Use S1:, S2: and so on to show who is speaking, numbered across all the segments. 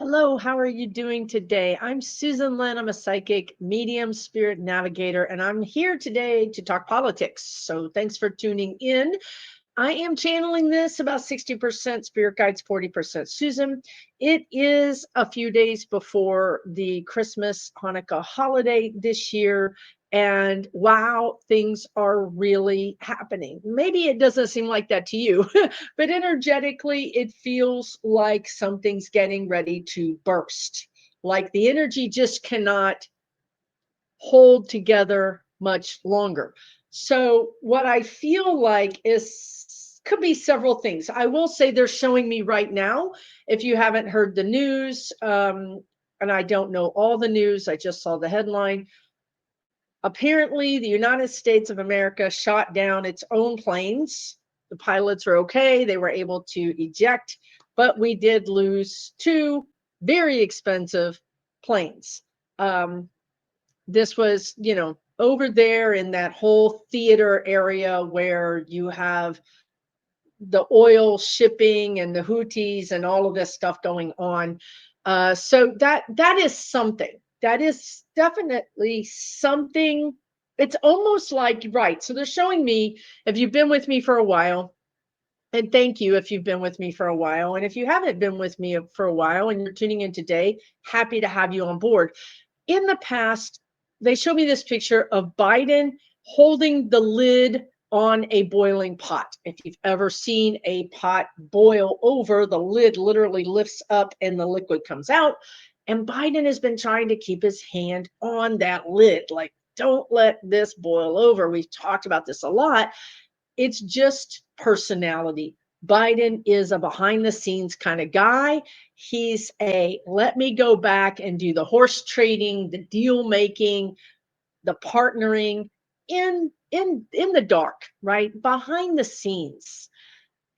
S1: Hello, how are you doing today? I'm Susan Lynn. I'm a psychic, medium, spirit navigator, and I'm here today to talk politics. So thanks for tuning in. I am channeling this about 60% spirit guides, 40% Susan. It is a few days before the Christmas Hanukkah holiday this year. And wow, things are really happening. Maybe it doesn't seem like that to you, but energetically, it feels like something's getting ready to burst. Like the energy just cannot hold together much longer. So what I feel like is could be several things. I will say they're showing me right now. If you haven't heard the news, and I don't know all the news, I just saw the headline. Apparently, the United States of America shot down its own planes. The pilots are okay. They were able to eject, but we did lose two very expensive planes. This was, over there in that whole theater area where you have the oil shipping and the Houthis and all of this stuff going on. So that is something. That is definitely something. It's almost like, right. So they're showing me, if you've been with me for a while, and thank you if you've been with me for a while. And if you haven't been with me for a while and you're tuning in today, happy to have you on board. In the past, they showed me this picture of Biden holding the lid on a boiling pot. If you've ever seen a pot boil over, the lid literally lifts up and the liquid comes out. And Biden has been trying to keep his hand on that lid, like, don't let this boil over. We've talked about this a lot. It's just personality. Biden is a behind the scenes kind of guy. He's a let me go back and do the horse trading, the deal making, the partnering in the dark, right? Behind the scenes.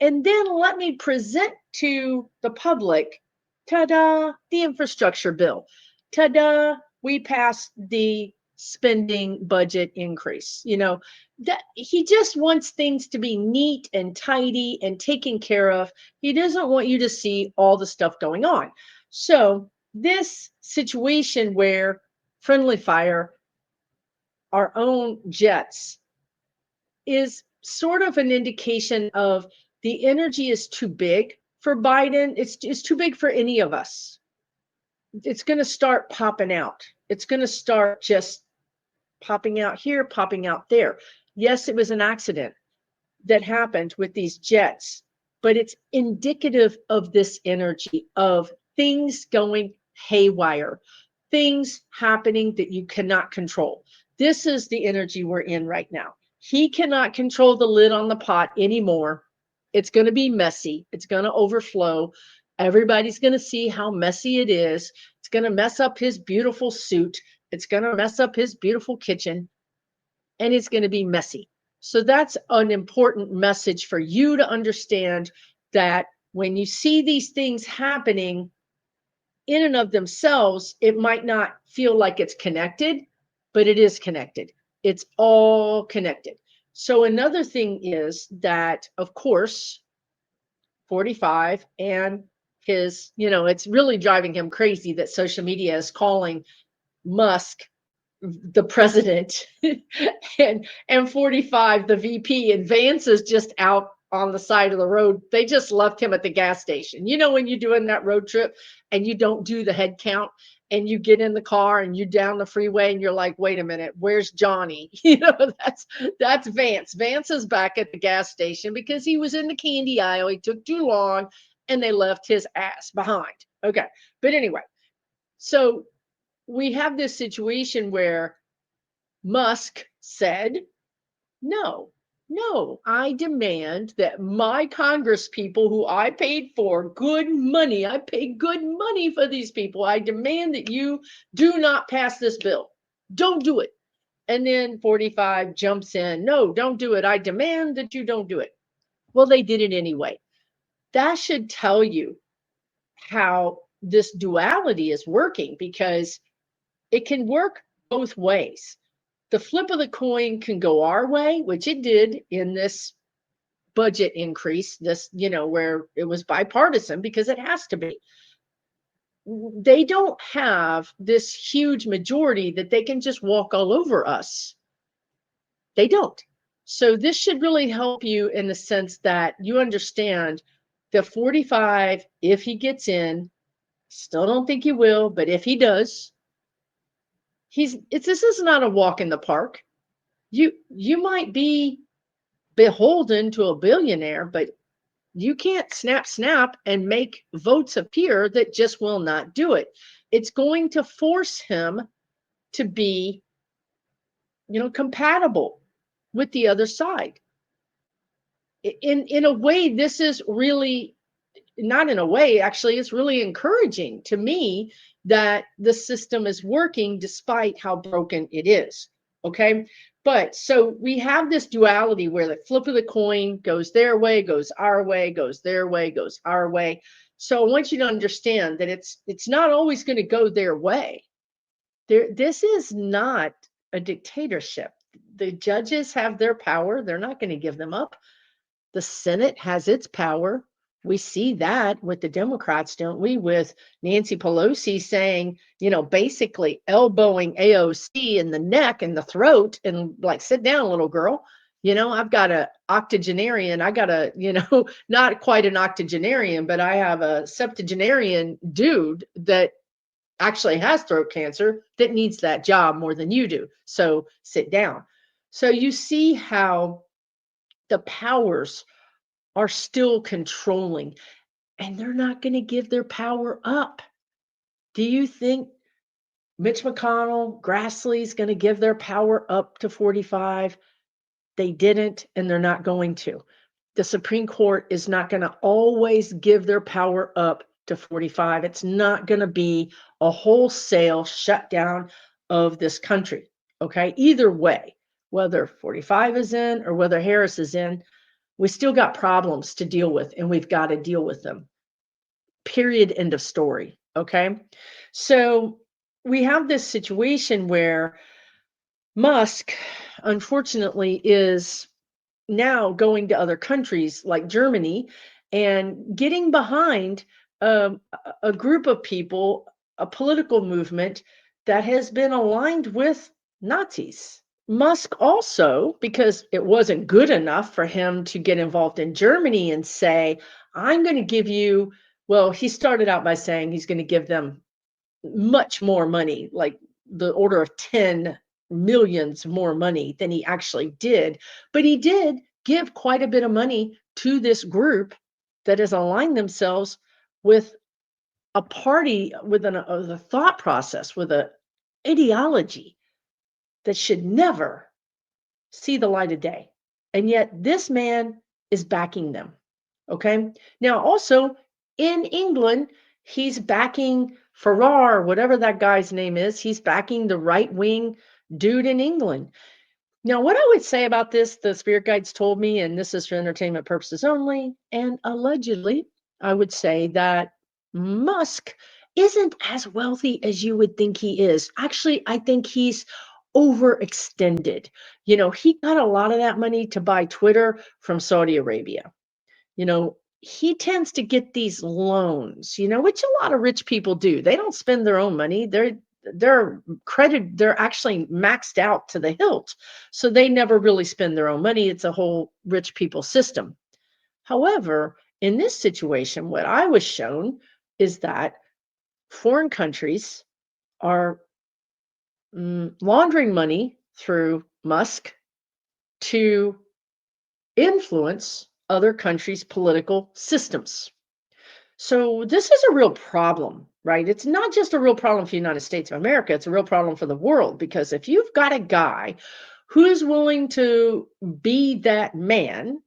S1: And then let me present to the public, ta-da, the infrastructure bill. Ta-da, we passed the spending budget increase. That he just wants things to be neat and tidy and taken care of. He doesn't want you to see all the stuff going on. So this situation where friendly fire, our own jets, is sort of an indication of the energy is too big for Biden. It's too big for any of us. It's going to start popping out. It's going to start just popping out here, popping out there. Yes, it was an accident that happened with these jets, but it's indicative of this energy of things going haywire, things happening that you cannot control. This is the energy we're in right now. He cannot control the lid on the pot anymore. It's going to be messy. It's going to overflow. Everybody's going to see how messy it is. It's going to mess up his beautiful suit. It's going to mess up his beautiful kitchen. And it's going to be messy. So that's an important message for you to understand, that when you see these things happening in and of themselves, it might not feel like it's connected, but it is connected. It's all connected. So another thing is that, of course, 45 and his, it's really driving him crazy that social media is calling Musk the president and 45 the VP, and Vance is just out on the side of the road. They just left him at the gas station. When you're doing that road trip and you don't do the head count and you get in the car and you're down the freeway and you're like, wait a minute, where's Johnny? That's Vance. Vance is back at the gas station because he was in the candy aisle. He took too long and they left his ass behind. Okay. But anyway, so we have this situation where Musk said, no, I demand that my Congress people who I paid for good money, I paid good money for these people. I demand that you do not pass this bill. Don't do it. And then 45 jumps in. No, don't do it. I demand that you don't do it. Well, they did it anyway. That should tell you how this duality is working, because it can work both ways. The flip of the coin can go our way, which it did in this budget increase, this, where it was bipartisan, because it has to be. they don't have this huge majority that they can just walk all over us. They don't. So this should really help you in the sense that you understand the 45, if he gets in, still don't think he will, but if he does, this is not a walk in the park. You might be beholden to a billionaire, but you can't snap and make votes appear that just will not do it. It's going to force him to be, compatible with the other side. In a way, this is really, not in a way, actually, it's really encouraging to me that the system is working despite how broken it is. Okay. But so we have this duality where the flip of the coin goes their way, goes our way, goes their way, goes our way. So I want you to understand that it's not always going to go their way. This is not a dictatorship. The judges have their power. They're not going to give them up. The Senate has its power. We see that with the Democrats, don't we? With Nancy Pelosi saying, basically elbowing AOC in the neck and the throat and like, sit down, little girl. I've got a octogenarian. I got a, not quite an octogenarian, but I have a septuagenarian dude that actually has throat cancer that needs that job more than you do. So sit down. So you see how the powers are still controlling, and they're not going to give their power up. Do you think Mitch McConnell, Grassley's going to give their power up to 45? They didn't, and they're not going to. The Supreme Court is not going to always give their power up to 45. It's not going to be a wholesale shutdown of this country. Okay. Either way, whether 45 is in or whether Harris is in, we still got problems to deal with, and we've got to deal with them. Period. End of story. Okay. So we have this situation where Musk, unfortunately, is now going to other countries like Germany and getting behind a group of people, a political movement that has been aligned with Nazis. Musk also, because it wasn't good enough for him to get involved in Germany and say, I'm going to give you, well, he started out by saying he's going to give them much more money, like the order of 10 millions more money than he actually did. But he did give quite a bit of money to this group that has aligned themselves with a party, with a thought process, with an ideology that should never see the light of day. And yet this man is backing them. Okay. Now, also in England, he's backing Farrar, whatever that guy's name is. He's backing the right wing dude in England. Now, what I would say about this, the spirit guides told me, and this is for entertainment purposes only, and allegedly, I would say that Musk isn't as wealthy as you would think he is. Actually, I think he's overextended. He got a lot of that money to buy Twitter from Saudi Arabia. He tends to get these loans, which a lot of rich people do. They don't spend their own money. They're actually maxed out to the hilt. So they never really spend their own money. It's a whole rich people system. However, in this situation, what I was shown is that foreign countries are laundering money through Musk to influence other countries' political systems. So this is a real problem, right? It's not just a real problem for the United States of America, it's a real problem for the world, because if you've got a guy who's willing to be that man,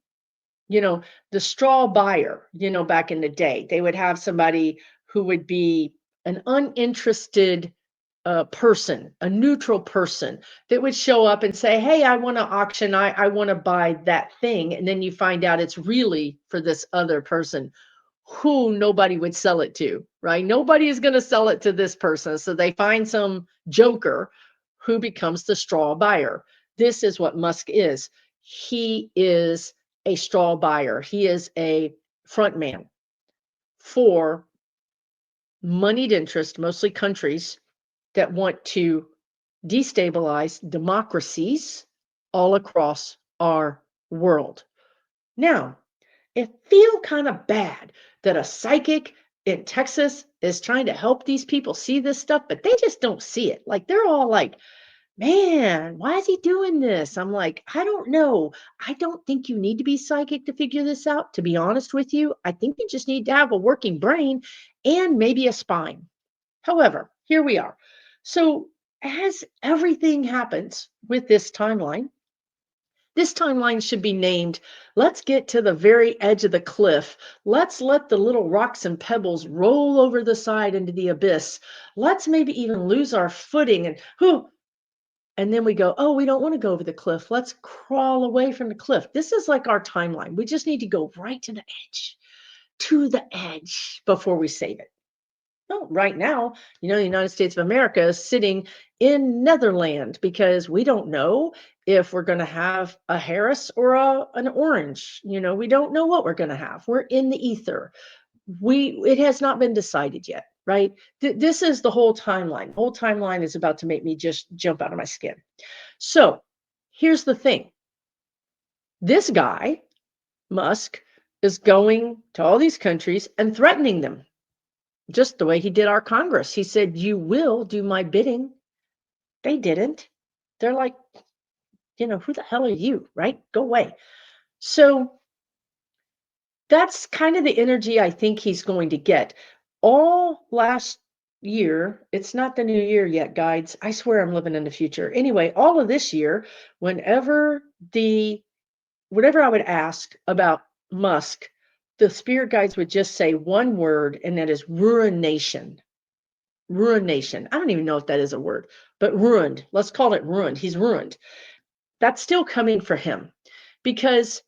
S1: the straw buyer, back in the day, they would have somebody who would be an uninterested person, a neutral person that would show up and say, hey, I want to auction, I want to buy that thing. And then you find out it's really for this other person who nobody would sell it to, right? Nobody is going to sell it to this person. So they find some joker who becomes the straw buyer. This is what Musk is. He is a straw buyer. He is a front man for moneyed interest, mostly countries that want to destabilize democracies all across our world. Now, it feels kind of bad that a psychic in Texas is trying to help these people see this stuff, but they just don't see it. Like they're all like, man, why is he doing this? I'm like, I don't know. I don't think you need to be psychic to figure this out. To be honest with you, I think you just need to have a working brain and maybe a spine. However, here we are. So, as everything happens with this timeline should be named, let's get to the very edge of the cliff. Let's let the little rocks and pebbles roll over the side into the abyss. Let's maybe even lose our footing and then we go, oh, we don't want to go over the cliff. Let's crawl away from the cliff. This is like our timeline. We just need to go right to the edge before we save it. Well, right now, the United States of America is sitting in Netherlands because we don't know if we're going to have a Harris or an orange. We don't know what we're going to have. We're in the ether. It has not been decided yet, right? This is the whole timeline. The whole timeline is about to make me just jump out of my skin. So here's the thing. This guy, Musk, is going to all these countries and threatening them. Just the way he did our Congress. He said, you will do my bidding. They didn't. They're like, who the hell are you, right? Go away. So that's kind of the energy I think he's going to get. All last year, it's not the new year yet, guides. I swear I'm living in the future. Anyway, all of this year, whatever I would ask about Musk, the spirit guides would just say one word, and that is ruination. Ruination. I don't even know if that is a word, but ruined. Let's call it ruined. He's ruined. That's still coming for him because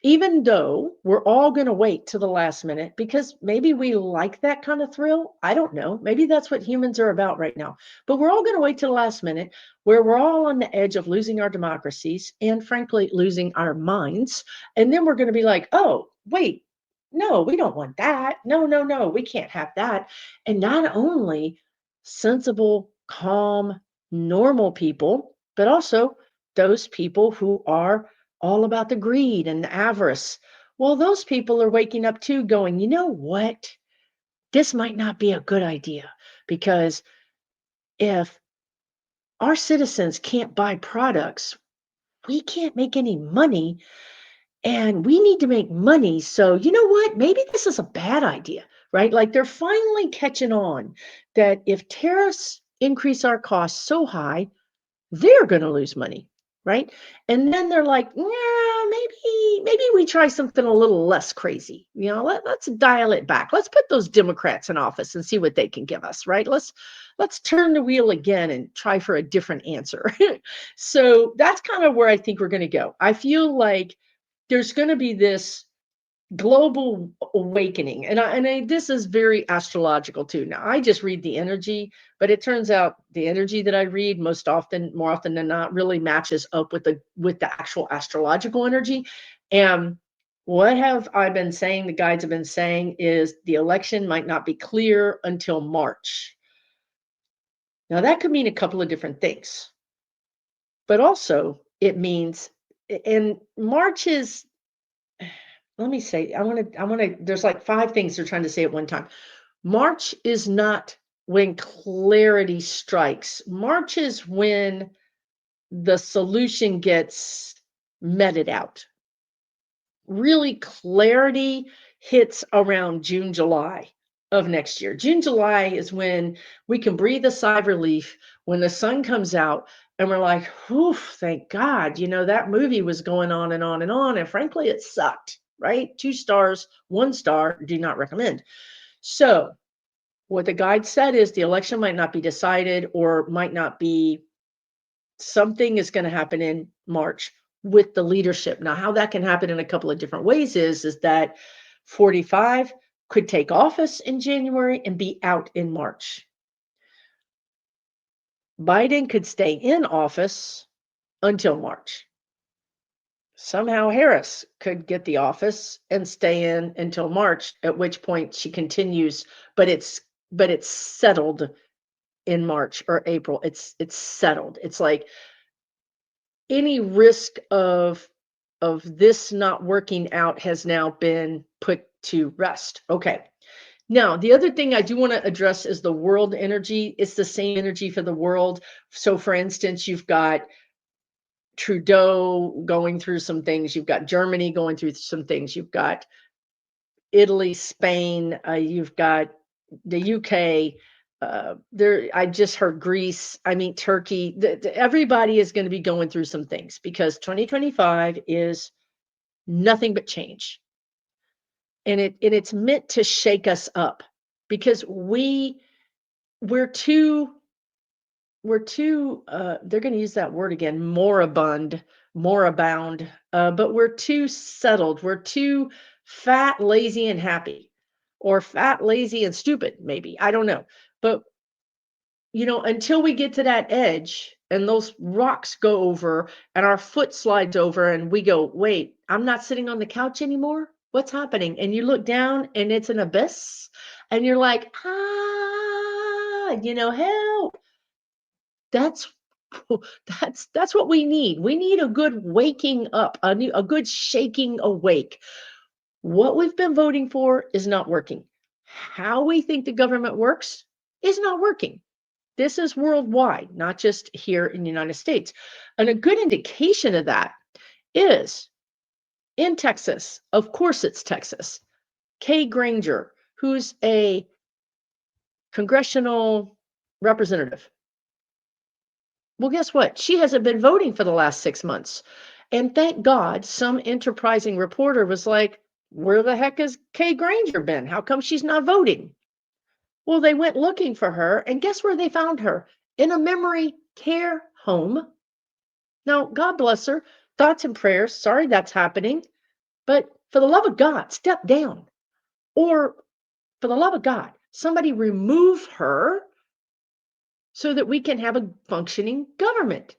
S1: even though we're all going to wait to the last minute because maybe we like that kind of thrill. I don't know. Maybe that's what humans are about right now. But we're all going to wait to the last minute where we're all on the edge of losing our democracies and frankly, losing our minds. And then we're going to be like, oh, wait, no, we don't want that. No, no, no, we can't have that. And not only sensible, calm, normal people, but also those people who are all about the greed and the avarice. Well, those people are waking up too, going, you know what? This might not be a good idea because if our citizens can't buy products, we can't make any money and we need to make money. So, you know what? Maybe this is a bad idea, right? Like they're finally catching on that if tariffs increase our costs so high, they're going to lose money, right? And then they're like, yeah, maybe we try something a little less crazy. Let's dial it back. Let's put those Democrats in office and see what they can give us, right? Let's turn the wheel again and try for a different answer. So that's kind of where I think we're going to go. I feel like there's going to be this global awakening, and this is very astrological too. Now I just read the energy, but it turns out the energy that I read more often than not really matches up with the actual astrological energy. And what have I been saying, the guides have been saying, is the election might not be clear until March. Now that could mean a couple of different things, but also it means, and March is, let me say, there's like 5 things they're trying to say at one time. March is not when clarity strikes. March is when the solution gets meted out. Really, clarity hits around June, July of next year. June, July is when we can breathe a sigh of relief, when the sun comes out and we're like, whew, thank God, that movie was going on and on and on. And frankly, it sucked, right? 2 stars, 1 star, do not recommend. So what the guide said is the election might not be decided or might not be, something is going to happen in March with the leadership. Now, how that can happen in a couple of different ways is that 45 could take office in January and be out in March. Biden could stay in office until March. Somehow Harris could get the office and stay in until March, at which point she continues, but it's but it's settled in March or April. It's settled. It's like any risk of this not working out has now been put to rest. Okay. Now, the other thing I do want to address is the world energy. It's the same energy for the world. So, for instance, you've got Trudeau going through some things. You've got Germany going through some things. You've got Italy, Spain. You've got the UK. There, I just heard Greece. I mean, Turkey. Everybody is going to be going through some things because 2025 is nothing but change, and it's meant to shake us up because we're too they're going to use that word again, moribund, but we're too settled, we're too fat, lazy, and happy, or fat, lazy, and stupid, maybe, I don't know. But until we get to that edge and those rocks go over and our foot slides over and we go, wait, I'm not sitting on the couch anymore, what's happening? And you look down and it's an abyss and you're like, help. That's that's what we need. We need a good waking up, a good shaking awake. What we've been voting for is not working. How we think the government works is not working. This is worldwide, not just here in the United States. And a good indication of that is in Texas. Of course, it's Texas. Kay Granger, who's a congressional representative. Well, guess what? She hasn't been voting for the last 6 months. And thank God some enterprising reporter was like, where the heck has Kay Granger been? How come she's not voting? Well, they went looking for her, and guess where they found her? In a memory care home. Now, God bless her. Thoughts and prayers. Sorry that's happening. But for the love of God, step down. Or for the love of God, somebody remove her so that we can have a functioning government.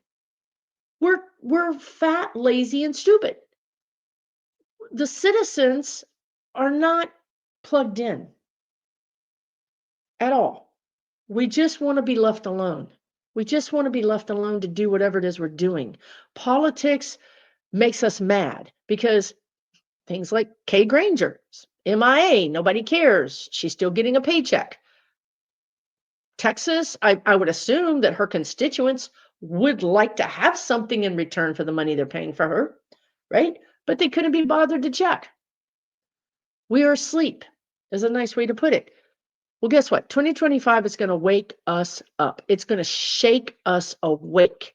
S1: We're fat, lazy, and stupid. The citizens are not plugged in at all. We just want to be left alone. We just want to be left alone to do whatever it is we're doing. Politics makes us mad because things like Kay Granger, MIA, nobody cares. She's still getting a paycheck. Texas, I would assume that her constituents would like to have something in return for the money they're paying for her, right? But they couldn't be bothered to check. We are asleep, is a nice way to put it. Well, guess what? 2025 is going to wake us up. It's going to shake us awake.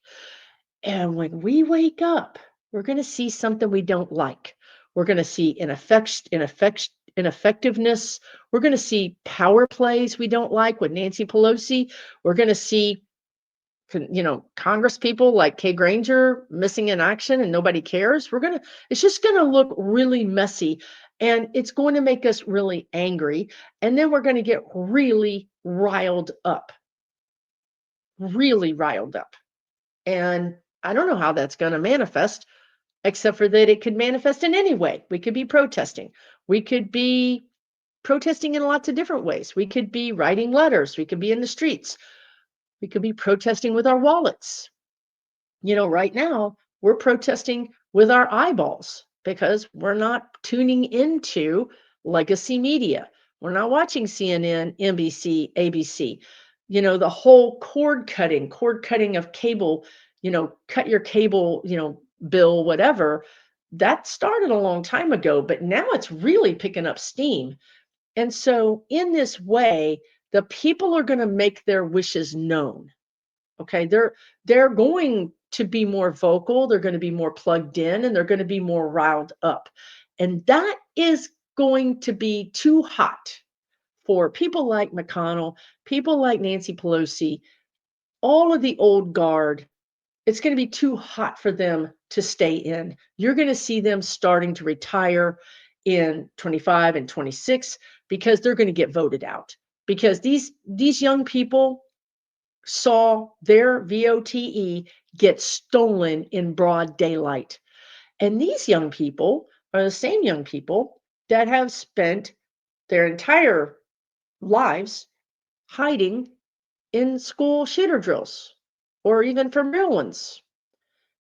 S1: And when we wake up, we're going to see something we don't like. We're going to see ineffectiveness. We're going to see power plays we don't like with Nancy Pelosi. We're going to see Congress people like Kay Granger missing in action and nobody cares. It's just going to look really messy, and it's going to make us really angry. And then we're going to get really riled up. And I don't know how that's going to manifest, except for that it could manifest in any way. We could be protesting. We could be protesting in lots of different ways. We could be writing letters. We could be in the streets. We could be protesting with our wallets. Right now, we're protesting with our eyeballs because we're not tuning into legacy media. We're not watching CNN, NBC, ABC. The whole cord cutting of cable, cut your cable, bill, whatever. That started a long time ago, but now it's really picking up steam. And so in this way, the people are going to make their wishes known. Okay, they're going to be more vocal, they're going to be more plugged in, and they're going to be more riled up. And that is going to be too hot for people like McConnell, people like Nancy Pelosi, all of the old guard. It's going to be too hot for them to stay in. You're going to see them starting to retire in 25 and 26 because they're going to get voted out. Because these young people saw their VOTE get stolen in broad daylight. And these young people are the same young people that have spent their entire lives hiding in school shooter drills or even from real ones.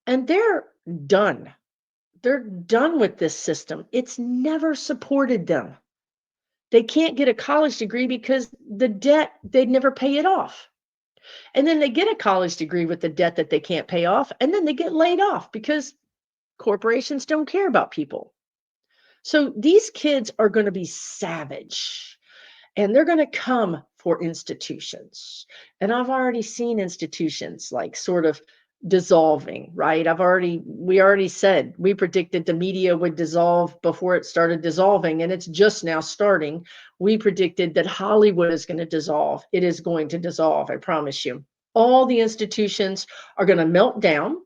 S1: And they're done. They're done with this system. It's never supported them. They can't get a college degree because the debt, they'd never pay it off. And then they get a college degree with the debt that they can't pay off. And then they get laid off because corporations don't care about people. So these kids are going to be savage and they're going to come for institutions. And I've already seen institutions like sort of dissolving, right? We already said we predicted the media would dissolve before it started dissolving, and it's just now starting. We predicted that Hollywood is going to dissolve. It is going to dissolve, I promise you. All the institutions are going to melt down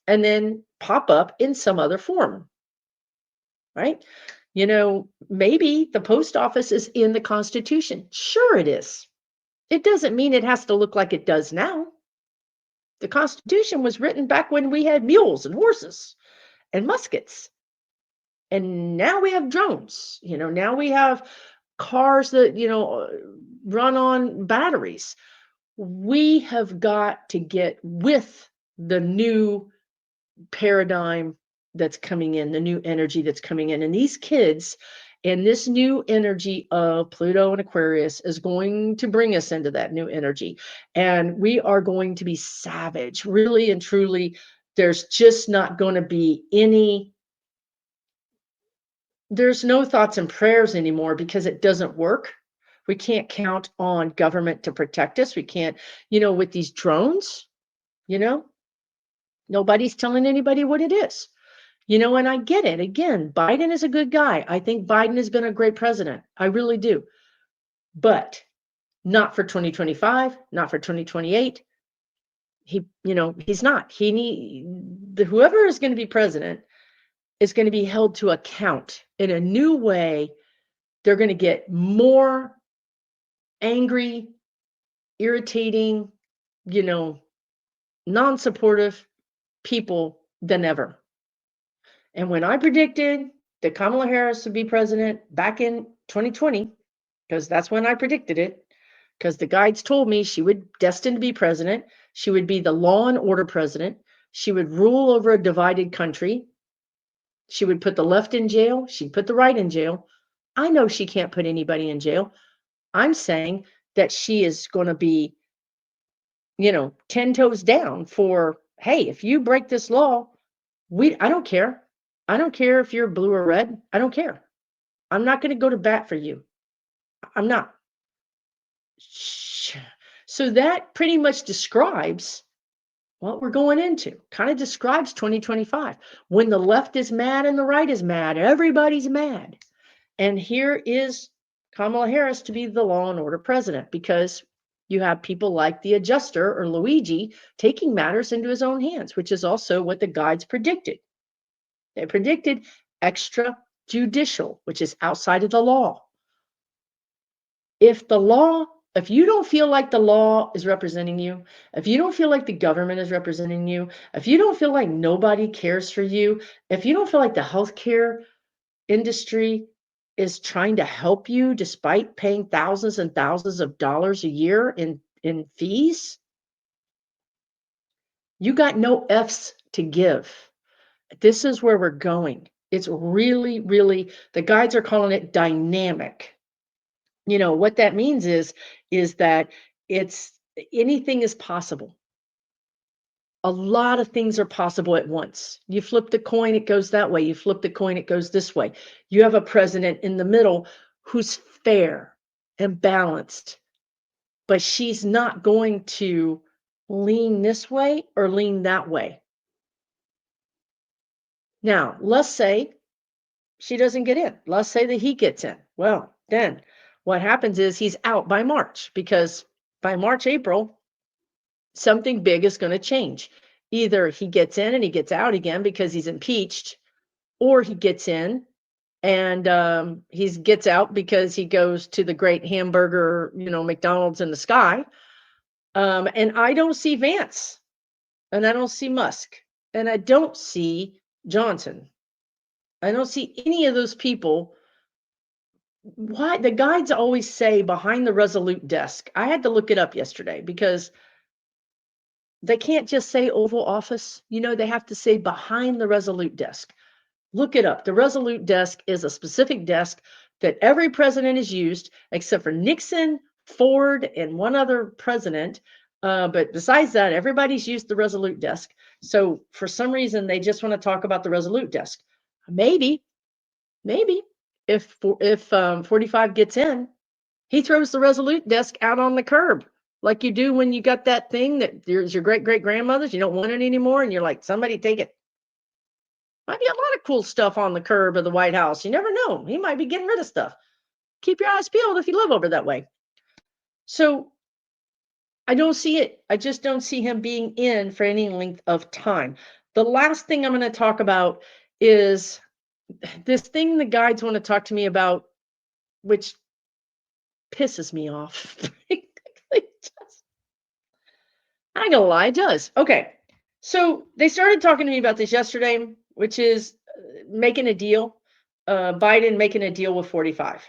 S1: and then pop up in some other form, right? Maybe the post office is in the Constitution. Sure, it is. It doesn't mean it has to look like it does now. The Constitution was written back when we had mules and horses and muskets. And now we have drones. Now we have cars that, run on batteries. We have got to get with the new paradigm that's coming in, the new energy that's coming in. And these kids and this new energy of Pluto and Aquarius is going to bring us into that new energy. And we are going to be savage, really and truly. There's just not going to be there's no thoughts and prayers anymore because it doesn't work. We can't count on government to protect us. We can't, with these drones, nobody's telling anybody what it is. And I get it. Again, Biden is a good guy. I think Biden has been a great president. I really do. But not for 2025, not for 2028. He's not. Whoever is going to be president is going to be held to account in a new way. They're going to get more angry, irritating, non-supportive people than ever. And when I predicted that Kamala Harris would be president back in 2020, because that's when I predicted it, because the guides told me she would destined to be president. She would be the law and order president. She would rule over a divided country. She would put the left in jail. She'd put the right in jail. I know she can't put anybody in jail. I'm saying that she is going to be, 10 toes down for, hey, if you break this law, I don't care. I don't care if you're blue or red. I don't care. I'm not going to go to bat for you. I'm not. So that pretty much describes what we're going into. Kind of describes 2025. When the left is mad and the right is mad, everybody's mad. And here is Kamala Harris to be the law and order president because you have people like the adjuster or Luigi taking matters into his own hands, which is also what the guides predicted. They predicted extrajudicial, which is outside of the law. If you don't feel like the law is representing you, if you don't feel like the government is representing you, if you don't feel like nobody cares for you, if you don't feel like the healthcare industry is trying to help you despite paying thousands and thousands of dollars a year in fees, you got no F's to give. This is where we're going. It's really, really, the guides are calling it dynamic. What that means is that anything is possible. A lot of things are possible at once. You flip the coin, it goes that way. You flip the coin, it goes this way. You have a president in the middle who's fair and balanced, but she's not going to lean this way or lean that way. Now, let's say she doesn't get in. Let's say that he gets in. Well, then what happens is he's out by March, because by March, April, something big is going to change. Either he gets in and he gets out again because he's impeached, or he gets in and he gets out because he goes to the great hamburger, McDonald's in the sky. And I don't see Vance, and I don't see Musk, and I don't see Johnson. I don't see any of those people why the guides always say behind the Resolute Desk. I had to look it up yesterday because they can't just say Oval Office. They have to say behind the Resolute Desk. Look it up. The Resolute Desk is a specific desk that every president has used, except for Nixon, Ford, and one other president. But besides that, everybody's used the Resolute Desk. So for some reason, they just want to talk about the Resolute Desk. Maybe if 45 gets in, he throws the Resolute Desk out on the curb, like you do when you got that thing that there's your great grandmother's. You don't want it anymore, and you're like, somebody take it. Might be a lot of cool stuff on the curb of the White House. You never know. He might be getting rid of stuff. Keep your eyes peeled if you live over that way. So I don't see it. I just don't see him being in for any length of time. The last thing I'm going to talk about is this thing the guides want to talk to me about, which pisses me off. I ain't gonna lie, it does. Okay. So they started talking to me about this yesterday, which is making a deal. Biden making a deal with 45.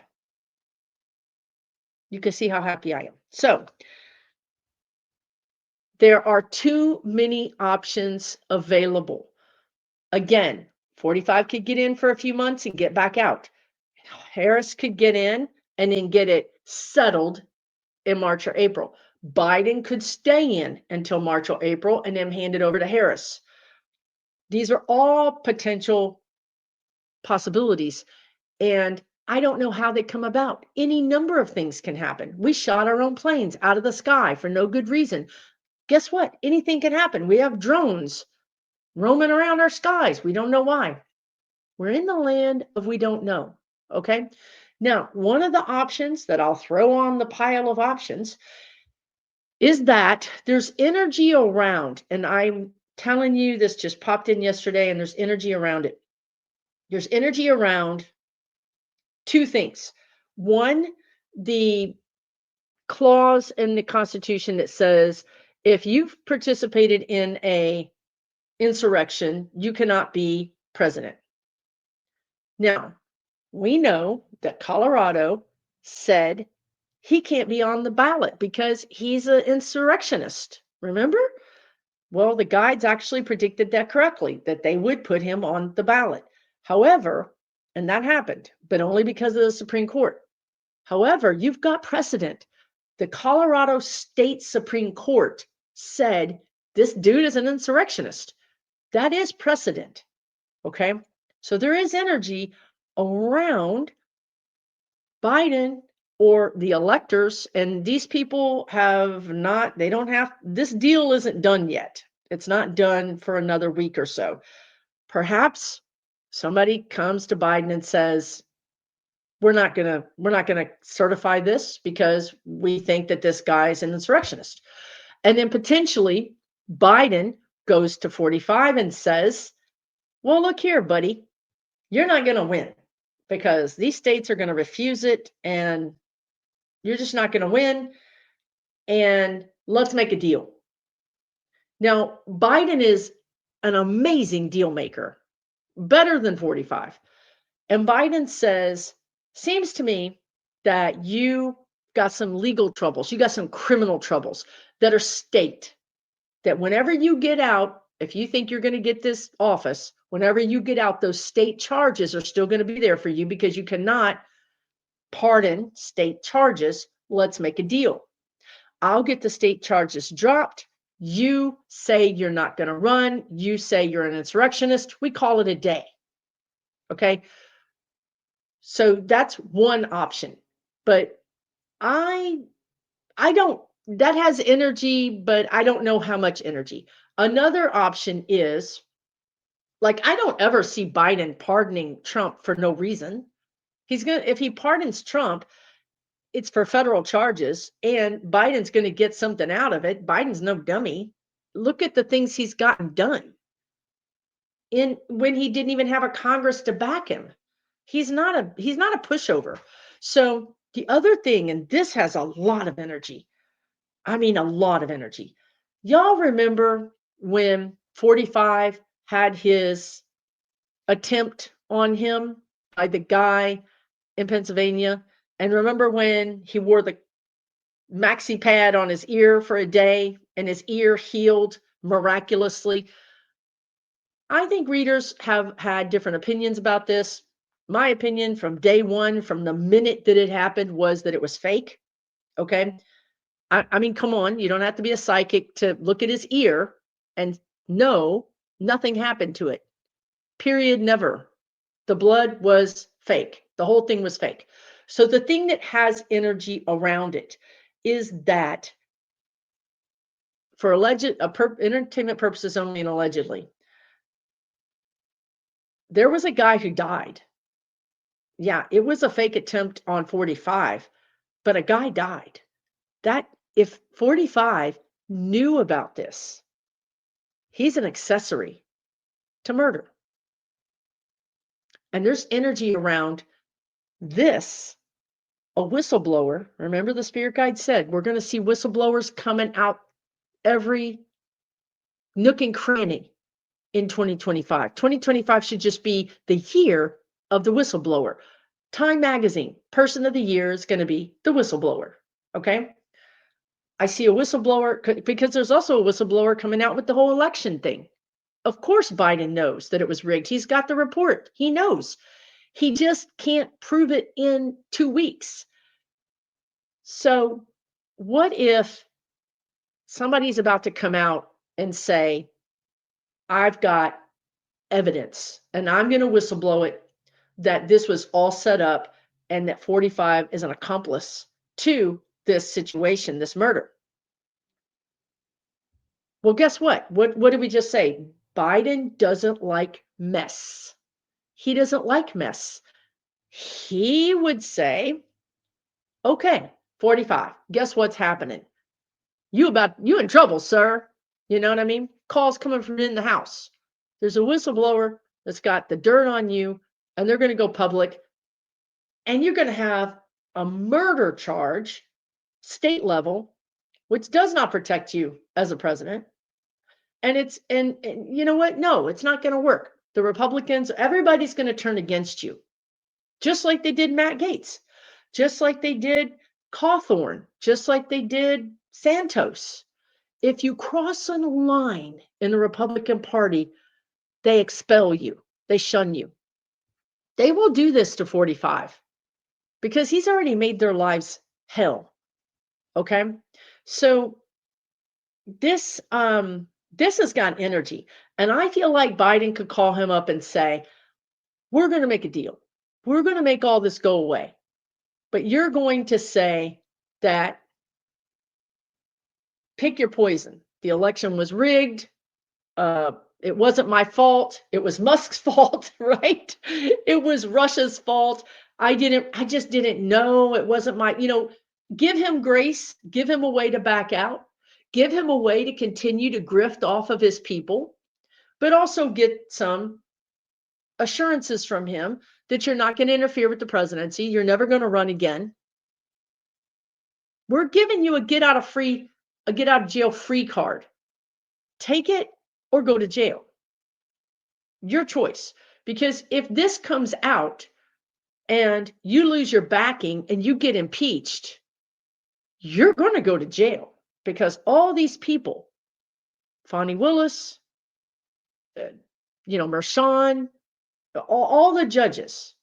S1: You can see how happy I am. So there are too many options available. Again, 45 could get in for a few months and get back out. Harris could get in and then get it settled in March or April. Biden could stay in until March or April and then hand it over to Harris. These are all potential possibilities. And I don't know how they come about. Any number of things can happen. We shot our own planes out of the sky for no good reason. Guess what? Anything can happen. We have drones roaming around our skies. We don't know why. We're in the land of we don't know. Okay. Now, one of the options that I'll throw on the pile of options is that there's energy around, and I'm telling you, this just popped in yesterday, and there's energy around it. There's energy around two things. One, the clause in the Constitution that says if you've participated in a insurrection, you cannot be president. Now, we know that Colorado said he can't be on the ballot because he's an insurrectionist. Remember? Well, the guides actually predicted that correctly, that they would put him on the ballot. However, and that happened, but only because of the Supreme Court. However, you've got precedent. The Colorado State Supreme Court said this dude is an insurrectionist. That is precedent. Okay. So there is energy around Biden or the electors, and these people have not, they don't have, this deal isn't done yet. It's not done for another week or so. Perhaps somebody comes to Biden and says, we're not gonna certify this because we think that this guy's an insurrectionist. And then potentially Biden goes to 45 and says, well, look here, buddy, you're not gonna win because these states are gonna refuse it and you're just not gonna win. And let's make a deal. Now, Biden is an amazing deal maker, better than 45. And Biden says, seems to me that you got some legal troubles, you got some criminal troubles that are state, that whenever you get out, if you think you're going to get this office, whenever you get out, those state charges are still going to be there for you because you cannot pardon state charges. Let's make a deal. I'll get the state charges dropped. You say you're not going to run. You say you're an insurrectionist. We call it a day. Okay. So that's one option. But I don't, that has energy, but I don't know how much energy. Another option is, like, I don't ever see Biden pardoning Trump for no reason. He's going to, if he pardons Trump, it's for federal charges and Biden's going to get something out of it. Biden's no dummy. Look at the things he's gotten done in when he didn't even have a Congress to back him. He's not a pushover. So the other thing, and this has a lot of energy. I mean, a lot of energy. Y'all remember when 45 had his attempt on him by the guy in Pennsylvania? And remember when he wore the maxi pad on his ear for a day and his ear healed miraculously? I think readers have had different opinions about this. My opinion from day one, from the minute that it happened, was that it was fake. Okay. I mean, come on, you don't have to be a psychic to look at his ear and know nothing happened to it. Period. Never. The blood was fake. The whole thing was fake. So the thing that has energy around it is that, for entertainment purposes only and allegedly, there was a guy who died. Yeah, it was a fake attempt on 45, but a guy died. That, if 45 knew about this, he's an accessory to murder. And there's energy around this. A whistleblower, remember the spirit guide said, we're going to see whistleblowers coming out every nook and cranny in 2025. 2025 should just be the year of the whistleblower. Time Magazine, Person of the Year is going to be the whistleblower. Okay. I see a whistleblower because there's also a whistleblower coming out with the whole election thing. Of course, Biden knows that it was rigged. He's got the report. He knows. He just can't prove it in 2 weeks. So what if somebody's about to come out and say, I've got evidence and I'm going to whistleblow it, that this was all set up and that 45 is an accomplice to this situation, this murder? Well, guess what? What did we just say? Biden doesn't like mess. He doesn't like mess. He would say, okay, 45, guess what's happening? You in trouble, sir. You know what I mean? Calls coming from in the house. There's a whistleblower that's got the dirt on you, and they're going to go public. And you're going to have a murder charge, state level, which does not protect you as a president. And you know what? No, it's not going to work. The Republicans, everybody's going to turn against you, just like they did Matt Gaetz, just like they did Cawthorn, just like they did Santos. If you cross a line in the Republican Party, they expel you, they shun you. They will do this to 45 because he's already made their lives hell. Okay. So this has got energy. And I feel like Biden could call him up and say, we're going to make a deal. We're going to make all this go away. But you're going to say that, pick your poison. The election was rigged. It wasn't my fault. It was Musk's fault, right? It was Russia's fault. I just didn't know. It wasn't my, give him grace, give him a way to back out, give him a way to continue to grift off of his people, but also get some assurances from him that you're not going to interfere with the presidency. You're never going to run again. We're giving you a get out of jail free card. Take it or go to jail. Your choice. Because if this comes out and you lose your backing and you get impeached, you're going to go to jail, because all these people, Fonnie Willis, Mershon, all the judges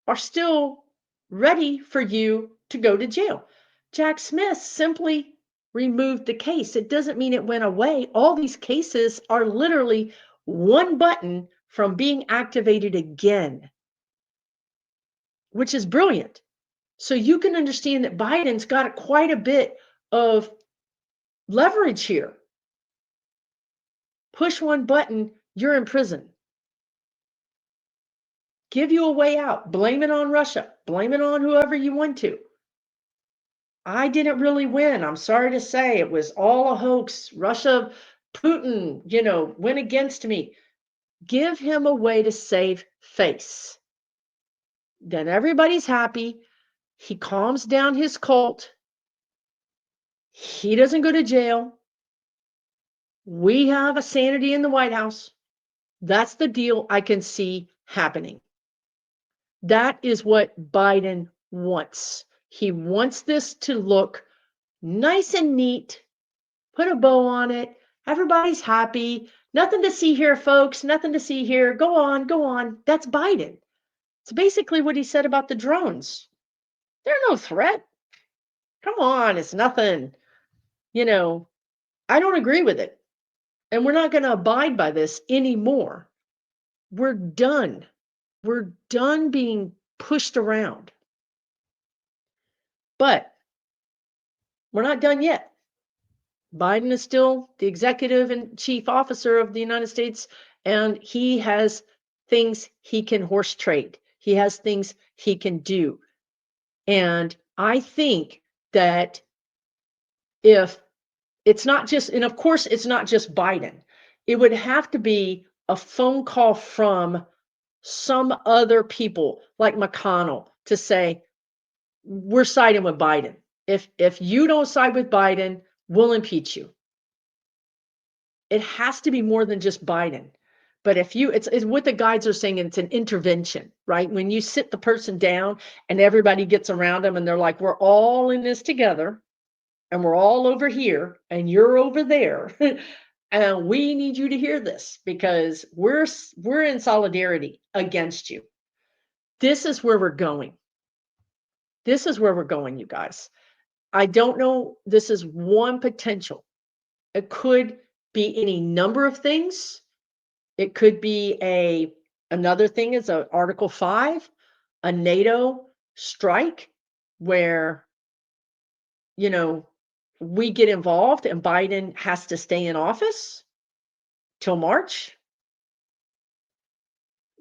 S1: are still ready for you to go to jail. Jack Smith simply removed the case. It doesn't mean it went away. All these cases are literally one button from being activated again, which is brilliant. So you can understand that Biden's got quite a bit of leverage here. Push one button, you're in prison. Give you a way out. Blame it on Russia. Blame it on whoever you want to. I didn't really win. I'm sorry to say, it was all a hoax. Russia, Putin, went against me. Give him a way to save face. Then everybody's happy. He calms down his cult. He doesn't go to jail. We have a sanity in the White House. That's the deal I can see happening. That is what Biden wants. He wants this to look nice and neat, put a bow on it. Everybody's happy. Nothing to see here, folks. Nothing to see here. Go on, go on. That's Biden. It's basically what he said about the drones. They're no threat. Come on, it's nothing. You know, I don't agree with it. And we're not going to abide by this anymore. We're done. We're done being pushed around. But we're not done yet. Biden is still the executive and chief officer of the United States, and he has things he can horse trade. He has things he can do. And I think that if it's not just, and of course, it's not just Biden, it would have to be a phone call from some other people like McConnell to say, we're siding with Biden. If you don't side with Biden, we'll impeach you. It has to be more than just Biden. But if you, it's what the guides are saying, it's an intervention, right? When you sit the person down and everybody gets around them and they're like, we're all in this together and we're all over here and you're over there. And we need you to hear this because we're in solidarity against you. This is where we're going. This is where we're going, you guys. I don't know. This is one potential. It could be any number of things. It could be another thing is a Article 5, a NATO strike where, you know, we get involved and Biden has to stay in office till March.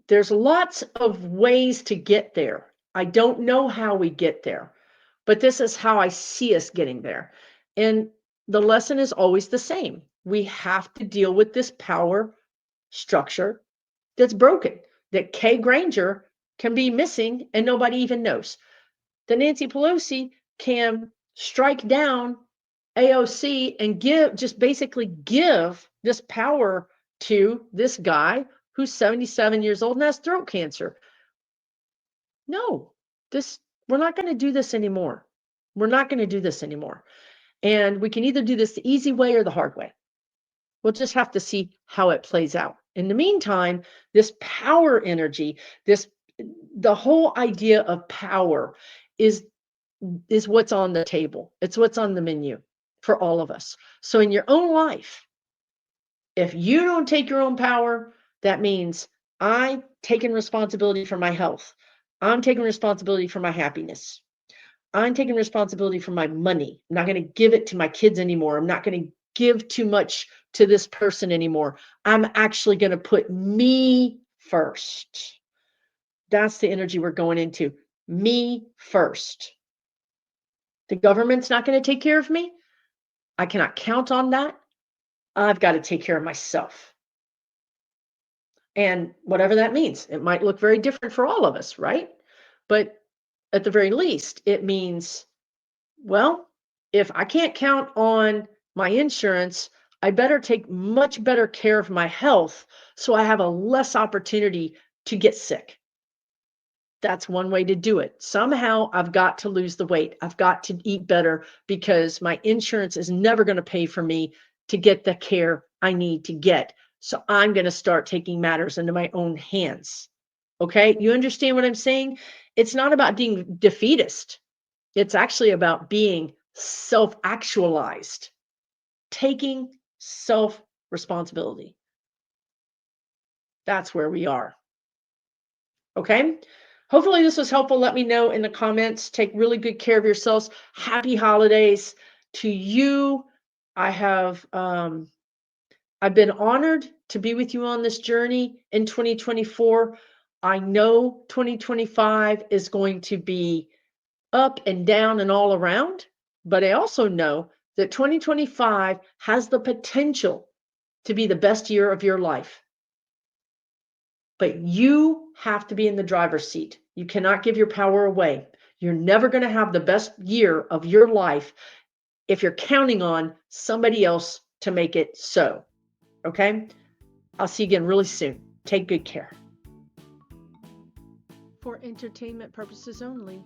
S1: There's lots of ways to get there. I don't know how we get there, but this is how I see us getting there. And the lesson is always the same. We have to deal with this power structure that's broken, that Kay Granger can be missing and nobody even knows. That Nancy Pelosi can strike down AOC and basically give this power to this guy who's 77 years old and has throat cancer. No, we're not going to do this anymore. We're not going to do this anymore. And we can either do this the easy way or the hard way. We'll just have to see how it plays out. In the meantime, this power energy, the whole idea of power is what's on the table. It's what's on the menu for all of us. So in your own life, if you don't take your own power, that means I'm taking responsibility for my health. I'm taking responsibility for my happiness. I'm taking responsibility for my money. I'm not going to give it to my kids anymore. I'm not going to give too much to this person anymore. I'm actually going to put me first. That's the energy we're going into. Me first. The government's not going to take care of me. I cannot count on that. I've got to take care of myself. And whatever that means, it might look very different for all of us, right? But at the very least, it means, well, if I can't count on my insurance, I better take much better care of my health so I have a less opportunity to get sick. That's one way to do it. Somehow I've got to lose the weight. I've got to eat better because my insurance is never going to pay for me to get the care I need to get. So I'm going to start taking matters into my own hands. Okay? You understand what I'm saying? It's not about being defeatist. It's actually about being self-actualized, taking self-responsibility. That's where we are. Okay? Hopefully this was helpful. Let me know in the comments. Take really good care of yourselves. Happy holidays to you. I've been honored to be with you on this journey in 2024. I know 2025 is going to be up and down and all around, but I also know that 2025 has the potential to be the best year of your life. But you have to be in the driver's seat. You cannot give your power away. You're never going to have the best year of your life if you're counting on somebody else to make it so. Okay? I'll see you again really soon. Take good care. for entertainment purposes only.